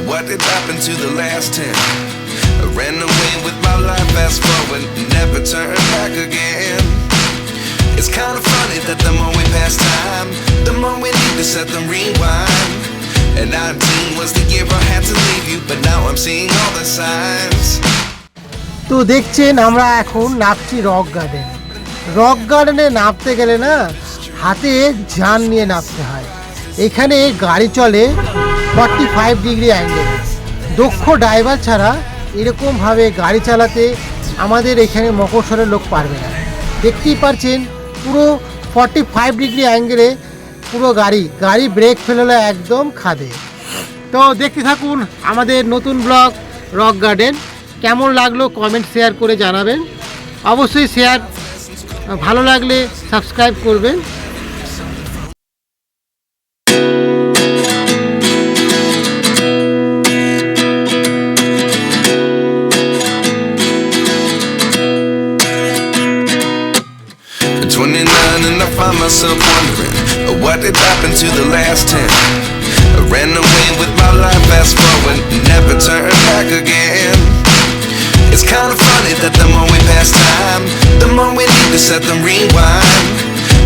What did happen to the last 10? I ran away with my life, fast forward, never turn back again. It's kind of funny that the more we pass time, the more we need to set them rewind. And 19 was the year I had to leave you, but now I'm seeing all the signs. তো দেখছেন আমরা এখন নামছি rock garden. Rock গার্ডেনে নামতে গেলে না হাতে জান নিয়ে নামতে হয়। এখানে গাড়ি চলে 45 ডিগ্রি অ্যাঙ্গেল। দক্ষ ড্রাইভার ছাড়া এরকমভাবে গাড়ি চালাতে আমাদের এখানে মকরসরের লোক পারবে না। দেখতেই পাচ্ছেন পুরো 45 ডিগ্রি অ্যাঙ্গেলে পুরো গাড়ি ব্রেক ফেললে একদম খাদে। তো দেখতে থাকুন আমাদের নতুন ব্লগ রক গার্ডেন। কেমন লাগলো কমেন্ট শেয়ার করে জানাবেন। অবশ্যই শেয়ার ভালো লাগলে সাবস্ক্রাইব করবেন। And I find myself wondering what did happen to the last 10. I ran away with my life, fast forward, never turn back again. It's kind of funny that the more we pass time, the more we need to set them rewind.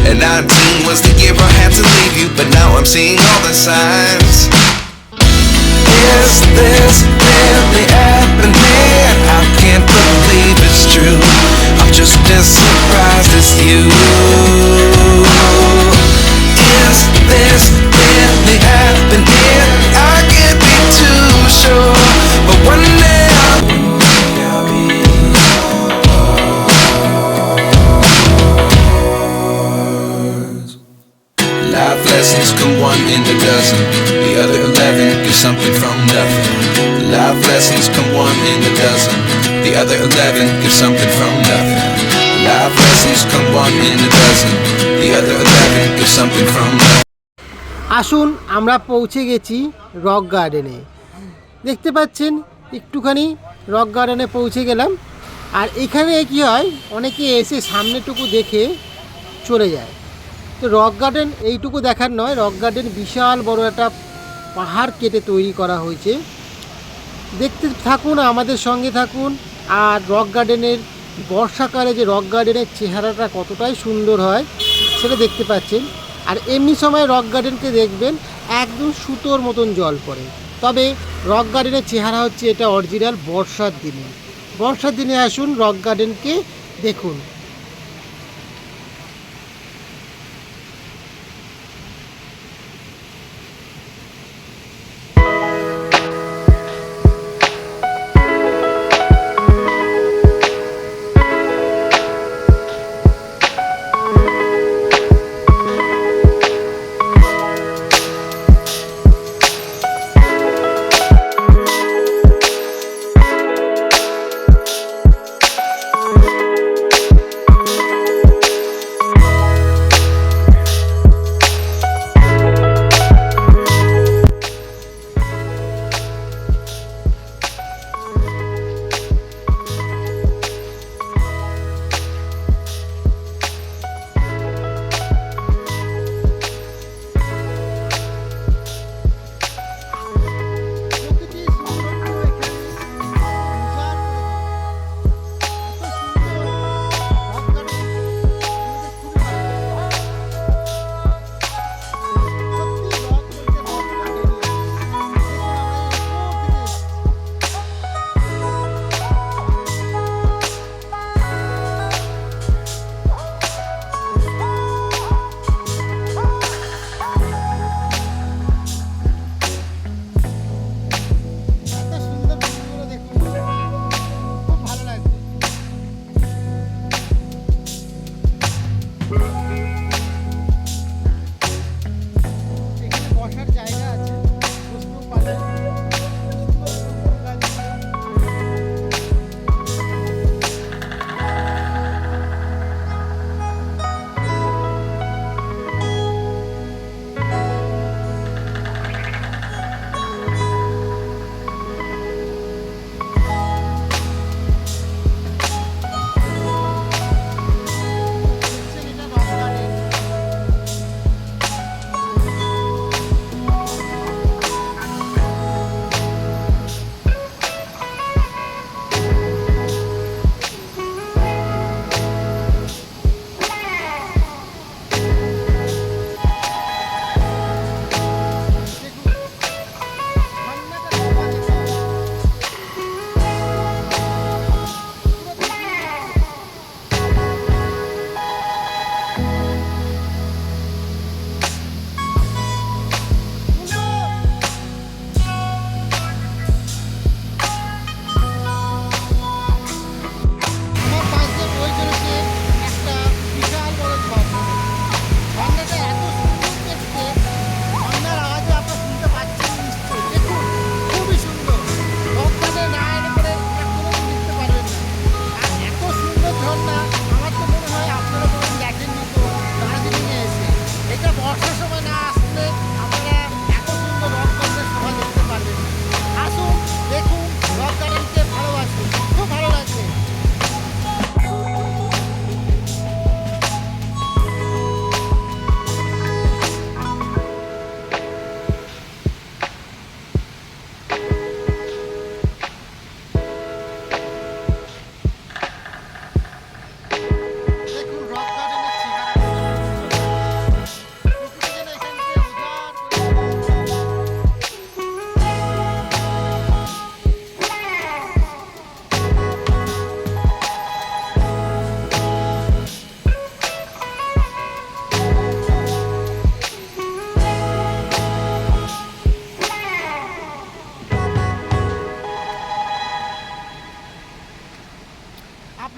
And 19 was the year I had to leave you, but now I'm seeing all the signs. Is this really happening? I can't believe it's true. I'm just as surprised as you. Is this really happening? I can't be too sure, but one day I'll be yours. Life lessons come one in a dozen. The other 11 get something from nothing. Life lessons come one in a dozen. The other 11 get something from nothing. Life lessons come one in a dozen. The other 11 get something from nothing. আসুন আমরা পৌঁছে গেছি rock গার্ডেনে। দেখতে পাচ্ছেন একটুখানি rock গার্ডেনে পৌঁছে গেলাম। আর এখানে কি হয়, অনেকে এসে সামনেটুকু দেখে চলে যায়। তো রক গার্ডেন এইটুকু দেখার নয়, রক গার্ডেন বিশাল বড় একটা পাহাড় কেটে তৈরি করা হয়েছে। দেখতে থাকুন, আমাদের সঙ্গে থাকুন। আর রক গার্ডেনের বর্ষাকালে যে রক গার্ডেনের চেহারাটা কতটাই সুন্দর হয় সেটা দেখতে পাচ্ছেন। আর এমনি সময় রক গার্ডেনকে দেখবেন একদম সুতোর মতন জল পড়ে। তবে রক গার্ডেনের চেহারা হচ্ছে এটা অরিজিনাল বর্ষার দিনে আসুন রক গার্ডেনকে দেখুন।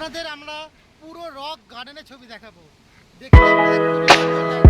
আপনাদের আমরা পুরো রক গার্ডেনের ছবি দেখাবো। দেখতে একদমই সুন্দর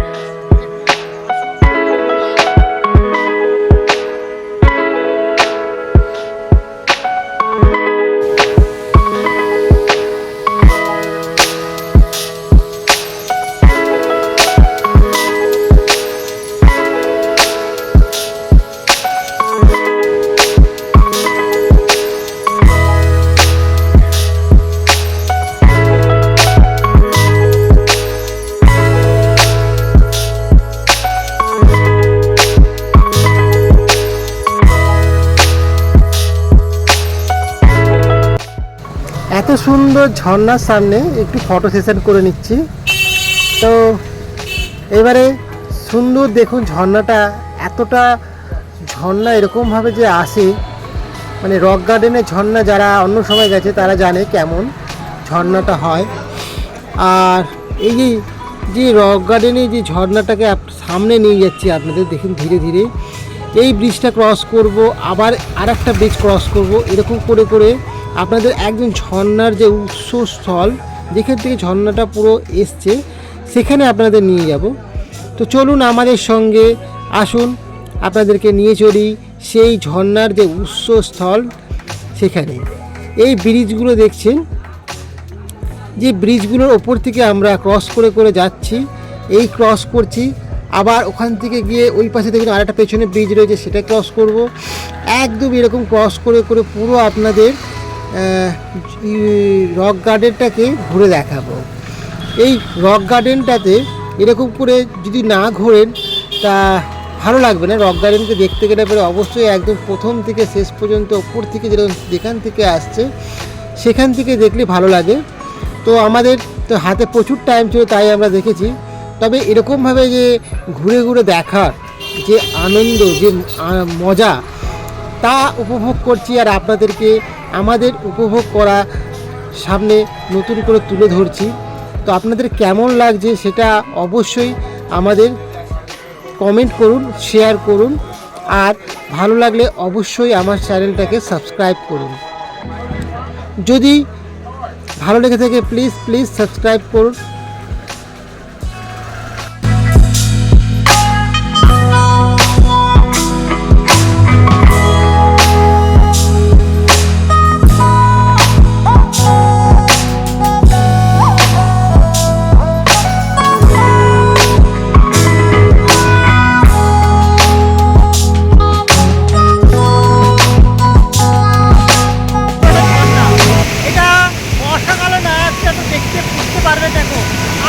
এত সুন্দর ঝর্ণার সামনে একটু ফটো সেশন করে নিচ্ছি। তো এবারে সুন্দর দেখুন ঝর্ণাটা, এতটা ঝর্ণা এরকমভাবে যে আসে, মানে রক গার্ডেনের ঝর্ণা যারা অন্য সময় গেছে তারা জানে কেমন ঝর্ণাটা হয়। আর এই যে রক গার্ডেনে যে ঝর্ণাটাকে সামনে নিয়ে যাচ্ছি আপনাদের দেখুন, ধীরে ধীরে এই ব্রিজটা ক্রস করব, আবার আর একটা ব্রিজ ক্রস করব, এরকম করে করে আপনাদের একদম ঝর্ণার যে উৎসস্থল যেখান থেকে ঝর্ণাটা পুরো এসছে সেখানে আপনাদের নিয়ে যাব। তো চলুন আমাদের সঙ্গে, আসুন আপনাদেরকে নিয়ে চলি সেই ঝর্ণার যে উৎসস্থল সেখানে। এই ব্রিজগুলো দেখছেন, যে ব্রিজগুলোর ওপর থেকে আমরা ক্রস করে করে যাচ্ছি, এই ক্রস করছি, আবার ওখান থেকে গিয়ে ওই পাশে দেখুন আরেকটা পেছনে ব্রিজ রয়েছে, সেটা ক্রস করব, একদম এরকম ক্রস করে করে পুরো আপনাদের রক গার্ডেনটাকে ঘুরে দেখাবো। এই রক গার্ডেনটাতে এরকম করে যদি না ঘোরেন তা ভালো লাগবে না। রক গার্ডেনকে দেখতে গেলে পরে অবশ্যই একদম প্রথম থেকে শেষ পর্যন্ত ওপর থেকে যেখান থেকে আসছে সেখান থেকে দেখলে ভালো লাগে। তো আমাদের তো হাতে প্রচুর টাইম ছিল তাই আমরা দেখেছি, তবে এরকমভাবে যে ঘুরে ঘুরে দেখার যে আনন্দ, যে মজা, তা উপভোগ করছি আর আপনাদেরকে আমাদের উপভোগ করা সামনে নতুন করে তুলে ধরছি। তো আপনাদের কেমন লাগছে সেটা অবশ্যই আমাদের কমেন্ট করুন, শেয়ার করুন, আর ভালো লাগলে অবশ্যই আমার চ্যানেলটাকে সাবস্ক্রাইব করুন। যদি ভালো লেগে থাকে প্লিজ সাবস্ক্রাইব করুন।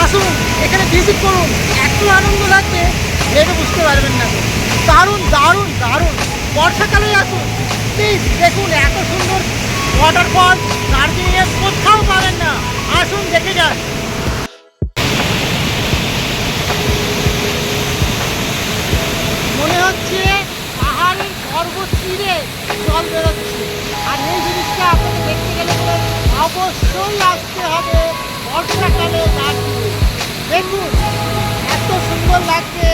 আসুন এখানে ভিজিট করুন, এত আনন্দ লাগবে ভেবে বুঝতে পারবেন না। দারুণ দারুণ দারুণ, বর্ষাকালে আসুন প্লিজ, দেখুন এত সুন্দর ওয়াটারফল দার্জিলিংয়ে কোথাও পাবেন না, আসুন দেখে যান। মনে হচ্ছে পাহাড়ের পর্বত তীরে জল বেরোচ্ছে, আর এই জিনিসটা আপনাকে দেখতে গেলে অবশ্যই আসতে হবে বর্ষাকালে দার্জিলিং। দেখুন এত সুন্দর লাগছে।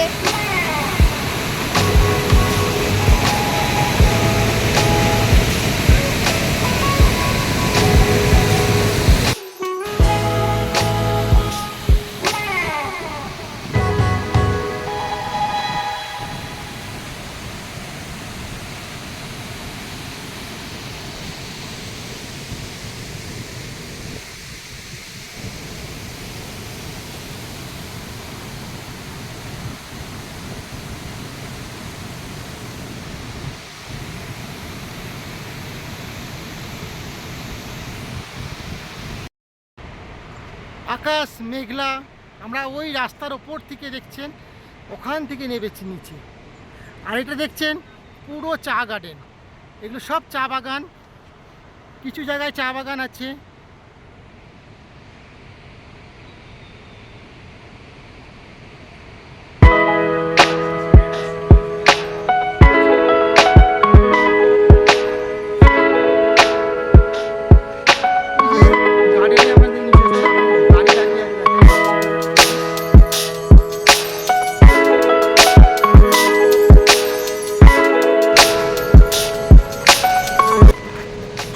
আকাশ মেঘলা, আমরা ওই রাস্তার ওপর থেকে দেখছেন, ওখান থেকে নেমেছি নিচে। আর এটা দেখছেন পুরো চা গার্ডেন, এগুলো সব চা বাগান, কিছু জায়গায় চা বাগান আছে।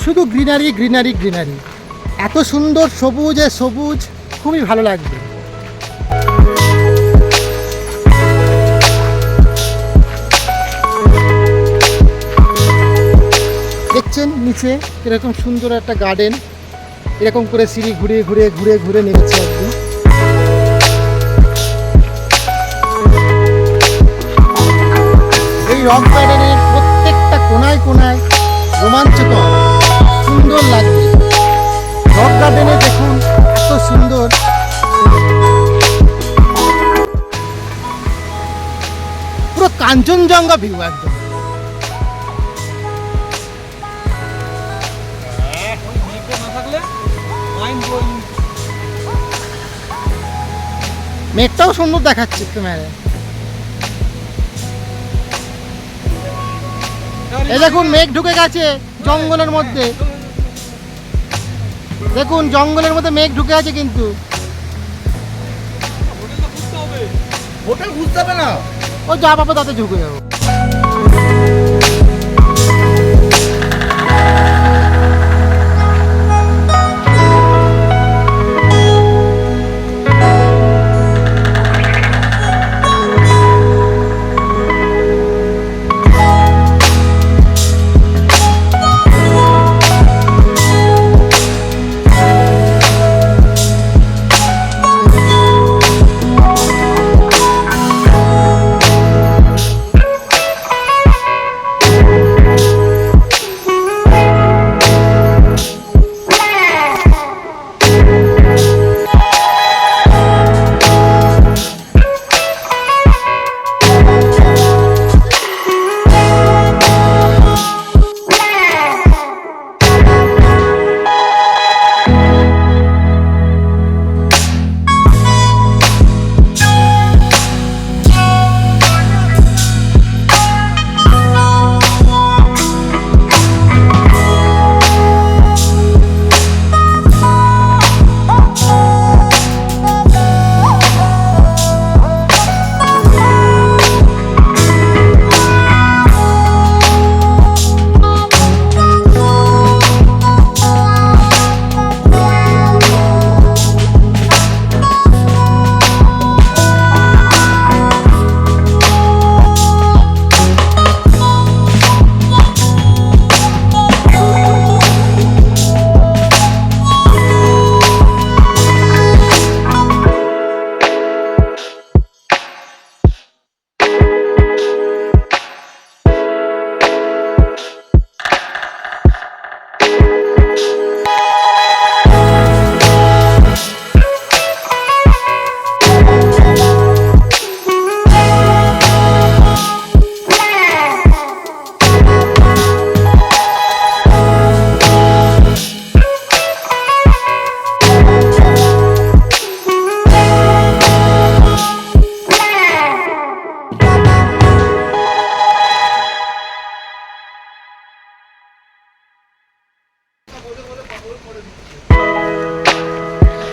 শুধু গ্রিনারি গ্রিনারি গ্রিনারি। এত সুন্দর সবুজে সবুজ, খুবই ভালো লাগবে। দেখছেন নিচে এরকম সুন্দর একটা গার্ডেন, এরকম করে সিঁড়ি ঘুরে ঘুরে ঘুরে ঘুরে নেমেছে একদম। এই রক গার্ডেনের প্রত্যেকটা কোনায় কোনায় রোমাঞ্চকর, সুন্দর লাগবে। রক গার্ডেনে দেখুন এত সুন্দর, পুরো কাঞ্চনজঙ্ঘা ভিউ একদম। মেঘটাও সুন্দর দেখাচ্ছে ক্যামেরায়। এই দেখুন মেঘ ঢুকে গেছে জঙ্গলের মধ্যে, দেখুন জঙ্গলের মধ্যে মেঘ ঢুকে আছে কিন্তু। হোটেল খুঁজতে হবে না, ও যা পাবো তাতে ঢুকে যাবো।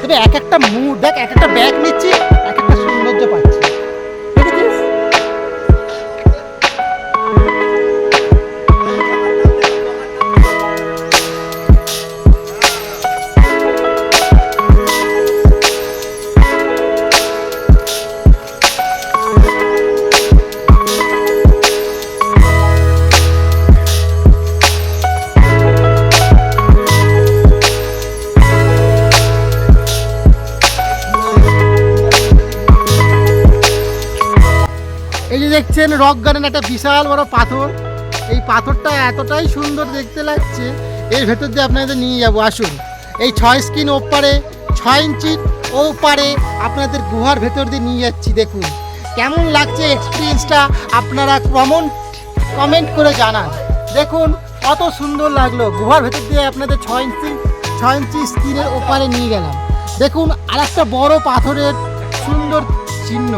তবে এক একটা মুড দেখ, এক একটা ব্যাগ নিচ্ছি, এক একটা সৌন্দর্য পাচ্ছি। দেখেছিস? এই যে দেখছেন রক গার্ডেন, একটা বিশাল বড় পাথর। এই পাথরটা এতটাই সুন্দর দেখতে লাগছে, এর ভেতর দিয়ে আপনাদের নিয়ে যাবো। আসুন, এই 6 স্কিন ওপারে 6 ইঞ্চির ওপারে আপনাদের গুহার ভেতর দিয়ে নিয়ে যাচ্ছি। দেখুন কেমন লাগছে এক্সপিরিয়েন্সটা, আপনারা কমেন্ট করে জানান। দেখুন কত সুন্দর লাগলো, গুহার ভেতর দিয়ে আপনাদের 6 ইঞ্চি স্কিনের ওপারে নিয়ে গেলাম। দেখুন আর একটা বড় পাথরের সুন্দর চিহ্ন।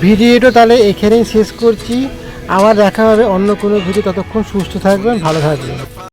ভিডিওটা তাহলে এখানেই শেষ করছি। আবার দেখা হবে অন্য কোনো ভিডিও। ততক্ষণ সুস্থ থাকবেন, ভালো থাকবেন।